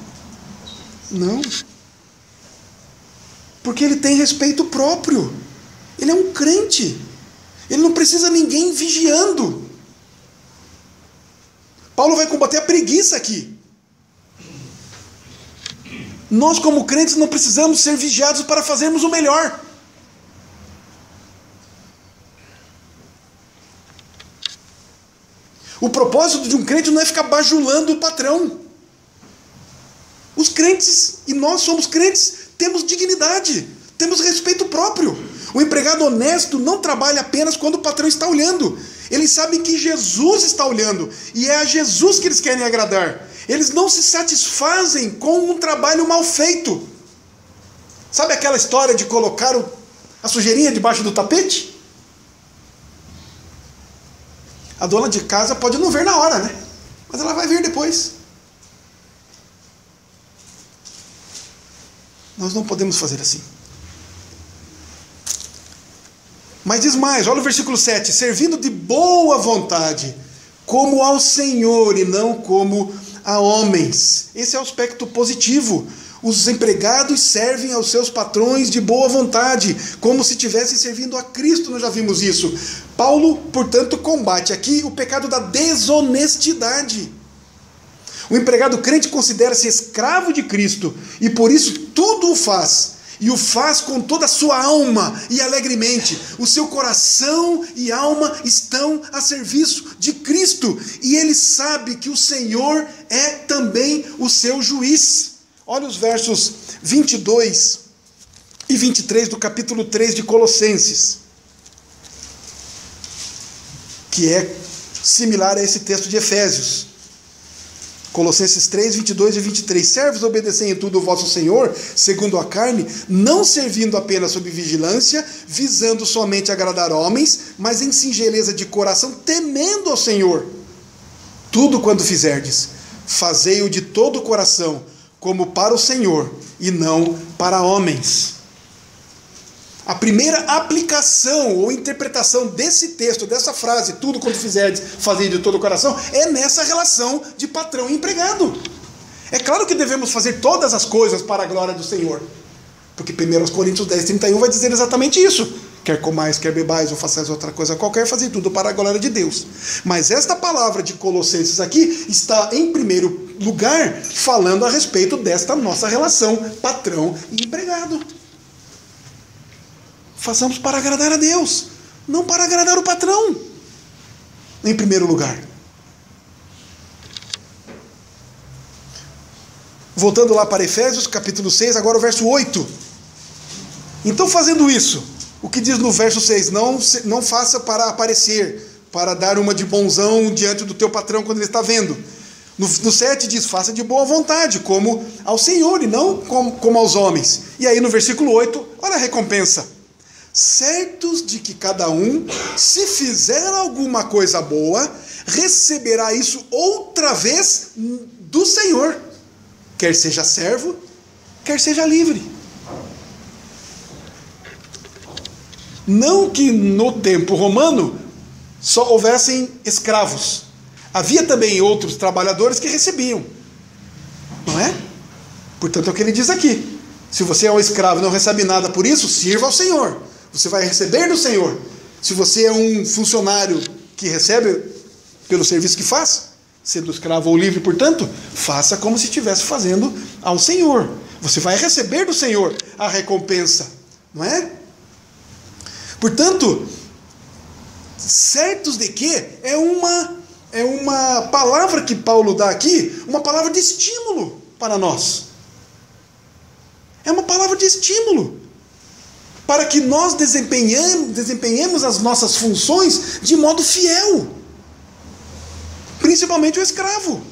Não. Porque ele tem respeito próprio. Ele é um crente. Ele não precisa ninguém vigiando. Paulo vai combater a preguiça aqui. Nós, como crentes, não precisamos ser vigiados para fazermos o melhor. O propósito de um crente não é ficar bajulando o patrão. Os crentes, e nós somos crentes, temos dignidade, temos respeito próprio. O empregado honesto não trabalha apenas quando o patrão está olhando. Eles sabem que Jesus está olhando, e é a Jesus que eles querem agradar. Eles não se satisfazem com um trabalho mal feito. Sabe aquela história de colocar a sujeirinha debaixo do tapete? A dona de casa pode não ver na hora, né? Mas ela vai ver depois. Nós não podemos fazer assim. Mas diz mais, olha o versículo 7, servindo de boa vontade, como ao Senhor e não como a homens. Esse é o aspecto positivo. Os empregados servem aos seus patrões de boa vontade, como se estivessem servindo a Cristo, nós já vimos isso. Paulo, portanto, combate aqui o pecado da desonestidade. O empregado crente considera-se escravo de Cristo e por isso tudo o faz. E o faz com toda a sua alma e alegremente. O seu coração e alma estão a serviço de Cristo. E ele sabe que o Senhor é também o seu juiz. Olha os versos 22 e 23 do capítulo 3 de Colossenses, que é similar a esse texto de Efésios. Colossenses 3, 22 e 23. Servos, obedecem em tudo o vosso Senhor, segundo a carne, não servindo apenas sob vigilância, visando somente agradar homens, mas em singeleza de coração, temendo ao Senhor. Tudo quando fizerdes, fazei-o de todo o coração, como para o Senhor, e não para homens. A primeira aplicação ou interpretação desse texto, dessa frase, tudo quanto fizerdes, fazei de todo o coração, é nessa relação de patrão e empregado. É claro que devemos fazer todas as coisas para a glória do Senhor, porque 1 Coríntios 10, 31 vai dizer exatamente isso. Quer comais, quer bebais, ou façais outra coisa qualquer, fazei tudo para a glória de Deus. Mas esta palavra de Colossenses aqui está, em primeiro lugar, falando a respeito desta nossa relação patrão e empregado. Façamos para agradar a Deus, não para agradar o patrão, em primeiro lugar. Voltando lá para Efésios, capítulo 6, agora o verso 8. Então, fazendo isso, o que diz no verso 6? Não faça para aparecer, para dar uma de bonzão diante do teu patrão quando ele está vendo. No 7 diz, faça de boa vontade, como ao Senhor e não como aos homens. E aí no versículo 8, olha a recompensa. Certos de que cada um, se fizer alguma coisa boa, receberá isso outra vez do Senhor, quer seja servo, quer seja livre. Não que no tempo romano só houvessem escravos. Havia também outros trabalhadores que recebiam. Não é? Portanto, é o que ele diz aqui. Se você é um escravo e não recebe nada por isso, sirva ao Senhor. Você vai receber do Senhor. Se você é um funcionário que recebe pelo serviço que faz, sendo escravo ou livre, portanto, faça como se estivesse fazendo ao Senhor. Você vai receber do Senhor a recompensa. Não é? Portanto, certos de que é uma palavra que Paulo dá aqui, uma palavra de estímulo para nós. É uma palavra de estímulo para que nós desempenhemos as nossas funções de modo fiel, principalmente o escravo.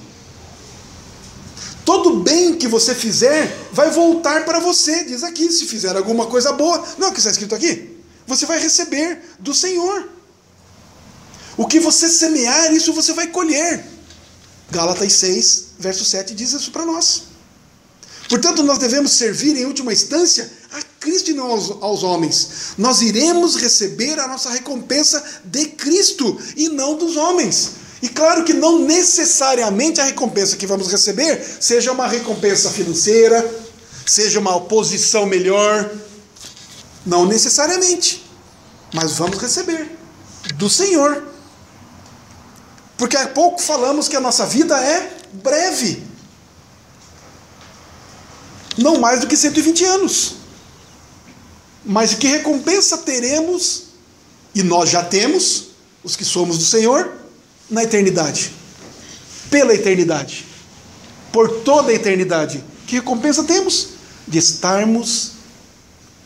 Todo bem que você fizer vai voltar para você, diz aqui, se fizer alguma coisa boa, não é o que está escrito aqui? Você vai receber do Senhor. O que você semear, isso você vai colher. Gálatas 6, verso 7 diz isso para nós. Portanto, nós devemos servir em última instância a Cristo e não aos homens. Nós iremos receber a nossa recompensa de Cristo e não dos homens. E claro que não necessariamente a recompensa que vamos receber seja uma recompensa financeira, seja uma posição melhor. Não necessariamente. Mas vamos receber do Senhor. Porque há pouco falamos que a nossa vida é breve. Não mais do que 120 anos. Mas que recompensa teremos, e nós já temos, os que somos do Senhor, na eternidade. Pela eternidade. Por toda a eternidade. Que recompensa temos? De estarmos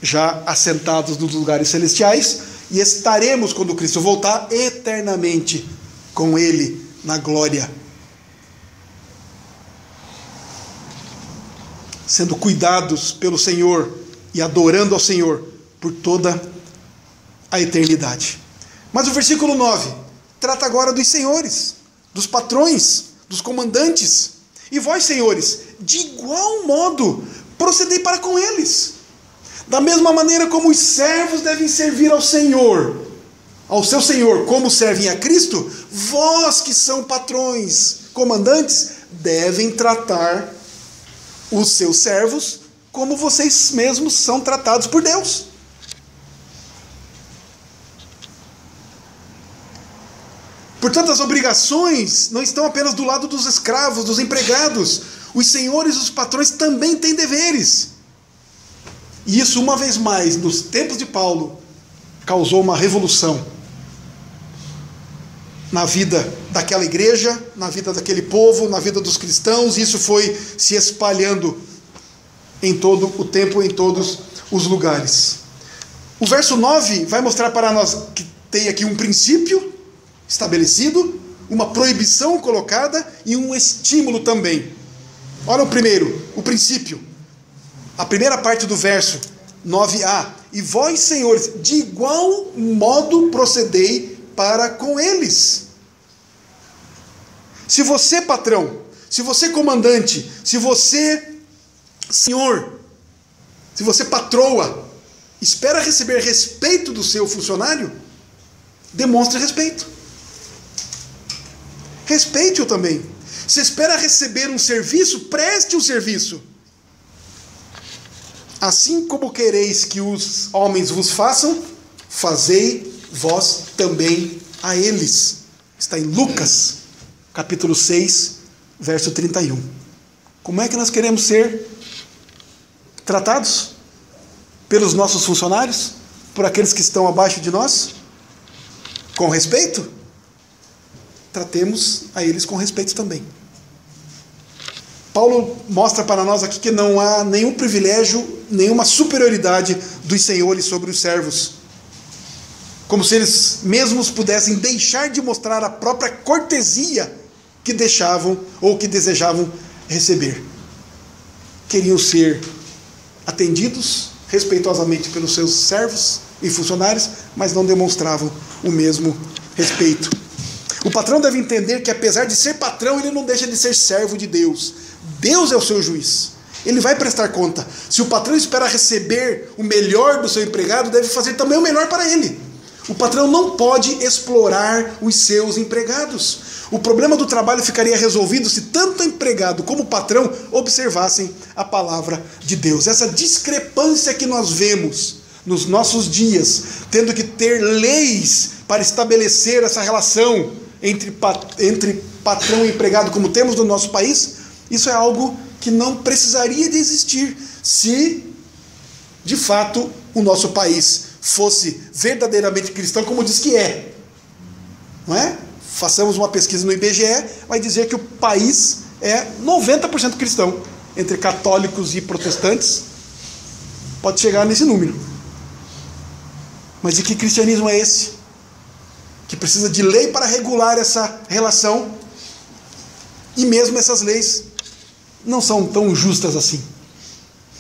já assentados nos lugares celestiais, e estaremos, quando Cristo voltar, eternamente com Ele na glória. Sendo cuidados pelo Senhor e adorando ao Senhor por toda a eternidade. Mas o versículo 9 trata agora dos senhores, dos patrões, dos comandantes. E vós, senhores, de igual modo, procedei para com eles, Da mesma maneira como os servos devem servir ao Senhor, ao seu Senhor, como servem a Cristo, vós que são patrões, comandantes, devem tratar os seus servos como vocês mesmos são tratados por Deus. Portanto, as obrigações não estão apenas do lado dos escravos, dos empregados. Os senhores e os patrões também têm deveres. E isso, uma vez mais, nos tempos de Paulo, causou uma revolução na vida daquela igreja, na vida daquele povo, na vida dos cristãos. E isso foi se espalhando em todo o tempo, em todos os lugares. O verso 9 vai mostrar para nós que tem aqui um princípio estabelecido, uma proibição colocada e um estímulo também. Olha o primeiro, o princípio. A primeira parte do verso 9a. E vós, senhores, de igual modo procedei para com eles. Se você, patrão, se você, comandante, se você, senhor, se você, patroa, espera receber respeito do seu funcionário, demonstre respeito. Respeite-o também. Se espera receber um serviço, preste o serviço. Assim como quereis que os homens vos façam, fazei vós também a eles. Está em Lucas, capítulo 6, verso 31. Como é que nós queremos ser tratados? Pelos nossos funcionários? Por aqueles que estão abaixo de nós? Com respeito? Tratemos a eles com respeito também. Paulo mostra para nós aqui que não há nenhum privilégio, nenhuma superioridade dos senhores sobre os servos. Como se eles mesmos pudessem deixar de mostrar a própria cortesia que deixavam ou que desejavam receber. Queriam ser atendidos respeitosamente pelos seus servos e funcionários, mas não demonstravam o mesmo respeito. O patrão deve entender que, apesar de ser patrão, ele não deixa de ser servo de Deus. Deus é o seu juiz. Ele vai prestar conta. Se o patrão espera receber o melhor do seu empregado, deve fazer também o melhor para ele. O patrão não pode explorar os seus empregados. O problema do trabalho ficaria resolvido se tanto o empregado como o patrão observassem a palavra de Deus. Essa discrepância que nós vemos nos nossos dias, tendo que ter leis para estabelecer essa relação entre patrão e empregado, como temos no nosso país, isso é algo que não precisaria de existir se, de fato, o nosso país fosse verdadeiramente cristão, como diz que é. Não é? Façamos uma pesquisa no IBGE, vai dizer que o país é 90% cristão. Entre católicos e protestantes, pode chegar nesse número. Mas e que cristianismo é esse? Que precisa de lei para regular essa relação, e mesmo essas leis não são tão justas assim.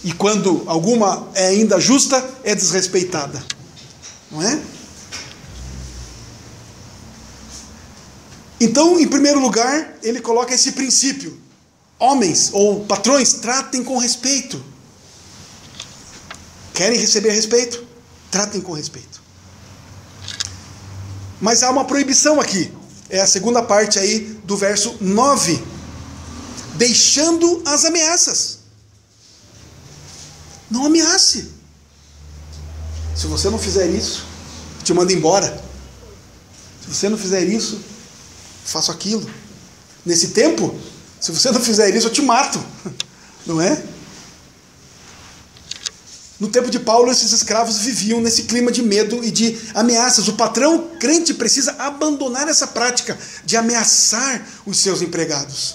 E quando alguma é ainda justa, é desrespeitada. Não é? Então, em primeiro lugar, ele coloca esse princípio. Homens ou patrões, tratem com respeito. Querem receber respeito? Tratem com respeito. Mas há uma proibição aqui. É a segunda parte aí do verso 9. Deixando as ameaças. Não ameace. Se você não fizer isso, eu te mando embora. Se você não fizer isso, faço aquilo. Nesse tempo, se você não fizer isso, eu te mato. Não é? No tempo de Paulo, esses escravos viviam nesse clima de medo e de ameaças. O patrão crente precisa abandonar essa prática de ameaçar os seus empregados.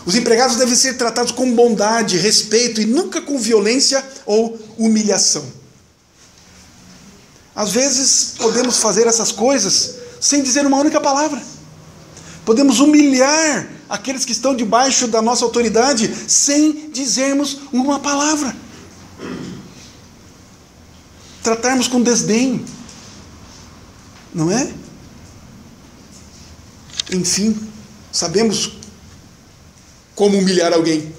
Os empregados devem ser tratados com bondade, respeito e nunca com violência ou humilhação. Às vezes podemos fazer essas coisas sem dizer uma única palavra. Podemos humilhar aqueles que estão debaixo da nossa autoridade sem dizermos uma palavra. Tratarmos com desdém, não é? Enfim, sabemos como humilhar alguém.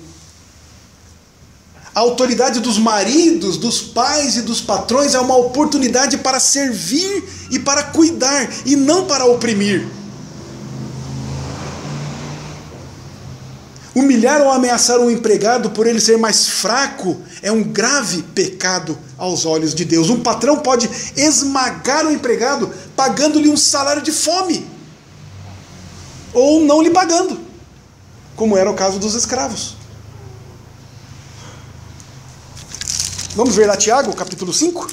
A autoridade dos maridos, dos pais e dos patrões é uma oportunidade para servir e para cuidar, e não para oprimir. Humilhar ou ameaçar um empregado por ele ser mais fraco é um grave pecado aos olhos de Deus. Um patrão pode esmagar o empregado pagando-lhe um salário de fome, ou não lhe pagando, como era o caso dos escravos. Vamos ver lá Tiago, capítulo 5?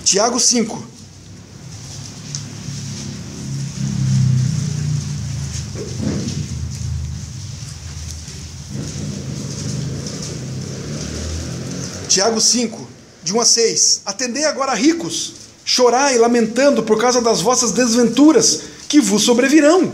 Tiago 5. Tiago 5, de 1 a 6. Atendei agora, ricos, chorai, lamentando por causa das vossas desventuras, que vos sobrevirão.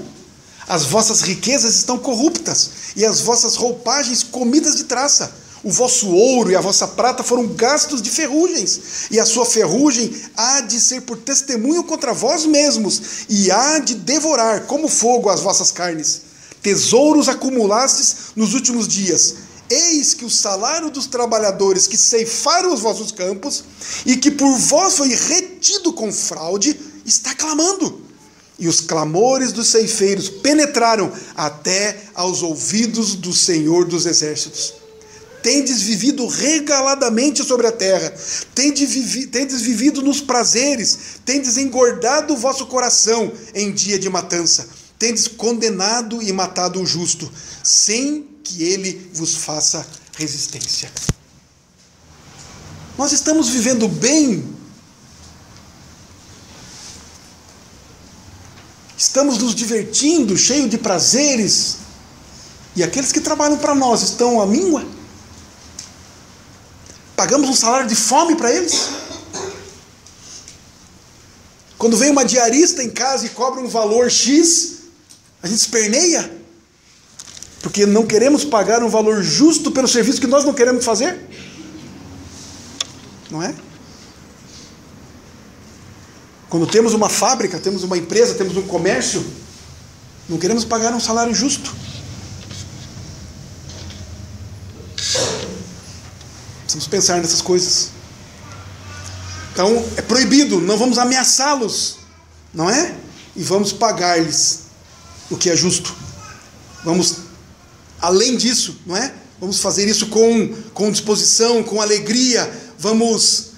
As vossas riquezas estão corruptas, e as vossas roupagens comidas de traça. O vosso ouro e a vossa prata foram gastos de ferrugens, e a sua ferrugem há de ser por testemunho contra vós mesmos, e há de devorar como fogo as vossas carnes. Tesouros acumulastes nos últimos dias. Eis que o salário dos trabalhadores que ceifaram os vossos campos, e que por vós foi retido com fraude, está clamando. E os clamores dos ceifeiros penetraram até aos ouvidos do Senhor dos Exércitos. Tendes vivido regaladamente sobre a terra, tendes vivido nos prazeres, tendes engordado o vosso coração em dia de matança, tendes condenado e matado o justo, sem que ele vos faça resistência. Nós estamos vivendo bem, estamos nos divertindo, cheio de prazeres, e aqueles que trabalham para nós estão à míngua? Pagamos um salário de fome para eles? Quando vem uma diarista em casa e cobra um valor X, a gente esperneia? Porque não queremos pagar um valor justo pelo serviço que nós não queremos fazer? Não é? Quando temos uma fábrica, temos uma empresa, temos um comércio, não queremos pagar um salário justo. Precisamos pensar nessas coisas. Então, é proibido, não vamos ameaçá-los, não é? E vamos pagar-lhes o que é justo. Vamos, além disso, não é? Vamos fazer isso com disposição, com alegria, vamos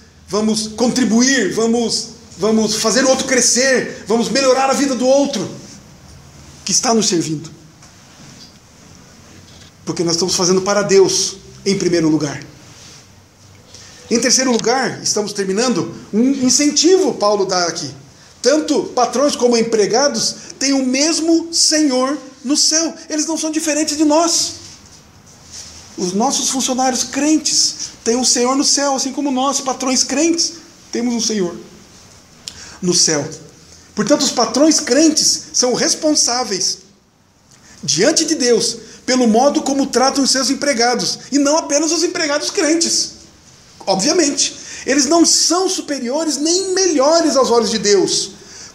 contribuir, vamos fazer o outro crescer, vamos melhorar a vida do outro que está nos servindo. Porque nós estamos fazendo para Deus, em primeiro lugar. Em terceiro lugar, estamos terminando, um incentivo Paulo dá aqui. Tanto patrões como empregados têm o mesmo Senhor no céu. Eles não são diferentes de nós. Os nossos funcionários crentes têm um Senhor no céu, assim como nós, patrões crentes, temos um Senhor no céu. Portanto, os patrões crentes são responsáveis diante de Deus pelo modo como tratam os seus empregados, e não apenas os empregados crentes. Obviamente, eles não são superiores nem melhores aos olhos de Deus.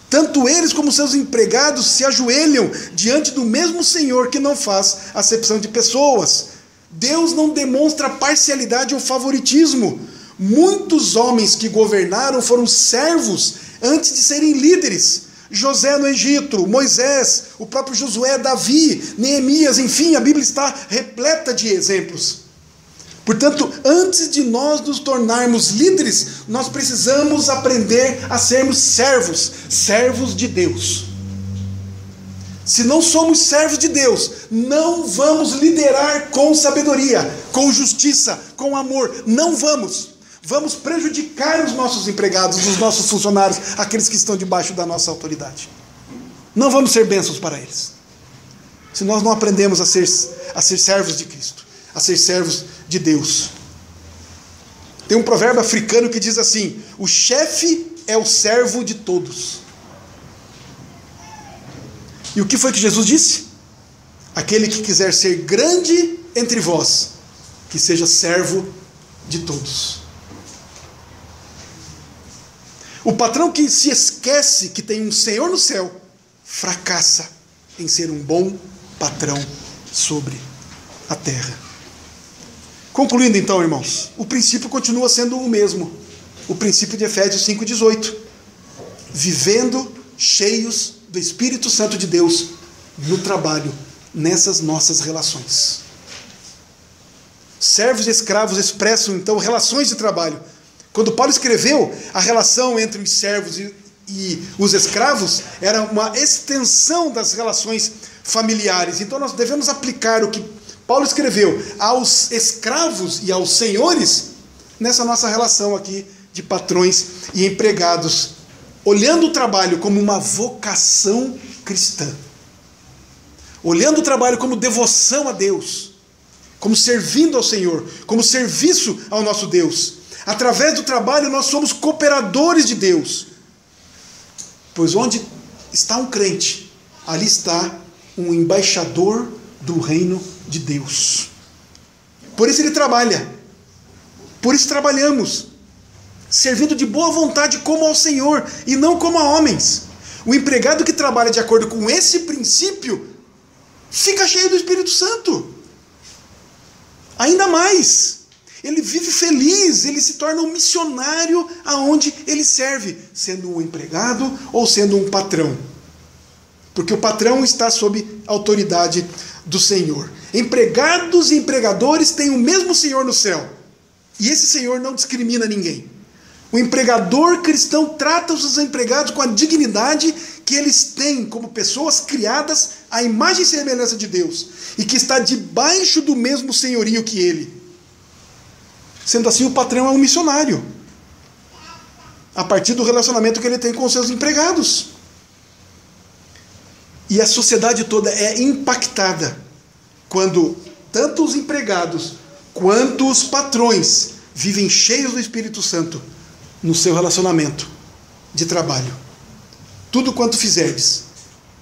Tanto eles como seus empregados se ajoelham diante do mesmo Senhor que não faz acepção de pessoas. Deus não demonstra parcialidade ou favoritismo. Muitos homens que governaram foram servos antes de serem líderes. José no Egito, Moisés, o próprio Josué, Davi, Neemias, enfim, a Bíblia está repleta de exemplos. Portanto, antes de nós nos tornarmos líderes, nós precisamos aprender a sermos servos de Deus. Se não somos servos de Deus, não vamos liderar com sabedoria, com justiça, com amor. Não vamos. Vamos prejudicar os nossos empregados, os nossos funcionários, aqueles que estão debaixo da nossa autoridade. Não vamos ser bênçãos para eles. Se nós não aprendemos a ser servos de Cristo, a ser servos de Deus. Tem um provérbio africano que diz assim: o chefe é o servo de todos. E o que foi que Jesus disse? Aquele que quiser ser grande entre vós, que seja servo de todos. O patrão que se esquece que tem um Senhor no céu, fracassa em ser um bom patrão sobre a terra. Concluindo então, irmãos, o princípio continua sendo o mesmo. O princípio de Efésios 5,18. Vivendo cheios do Espírito Santo de Deus no trabalho, nessas nossas relações. Servos e escravos expressam então relações de trabalho. Quando Paulo escreveu, a relação entre os servos e os escravos era uma extensão das relações familiares. Então nós devemos aplicar o que Paulo escreveu aos escravos e aos senhores nessa nossa relação aqui de patrões e empregados, olhando o trabalho como uma vocação cristã, olhando o trabalho como devoção a Deus, como servindo ao Senhor, como serviço ao nosso Deus. Através do trabalho nós somos cooperadores de Deus, pois onde está um crente, ali está um embaixador do reino de Deus. Por isso ele trabalha, por isso trabalhamos, servindo de boa vontade como ao Senhor e não como a homens. O empregado que trabalha de acordo com esse princípio fica cheio do Espírito Santo. Ainda mais, ele vive feliz, ele se torna um missionário aonde ele serve, sendo um empregado ou sendo um patrão. Porque o patrão está sob autoridade do Senhor. Empregados e empregadores têm o mesmo Senhor no céu. E esse Senhor não discrimina ninguém. O empregador cristão trata os seus empregados com a dignidade que eles têm como pessoas criadas à imagem e semelhança de Deus e que está debaixo do mesmo senhorio que ele. Sendo assim, o patrão é um missionário a partir do relacionamento que ele tem com os seus empregados. E a sociedade toda é impactada quando tanto os empregados quanto os patrões vivem cheios do Espírito Santo no seu relacionamento de trabalho. Tudo quanto fizerdes,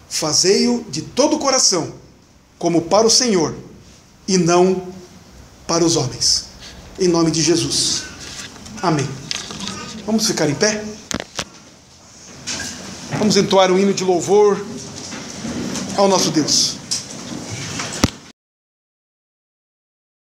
fazei-o de todo o coração, como para o Senhor, e não para os homens. Em nome de Jesus. Amém. Vamos ficar em pé? Vamos entoar um hino de louvor ao nosso Deus.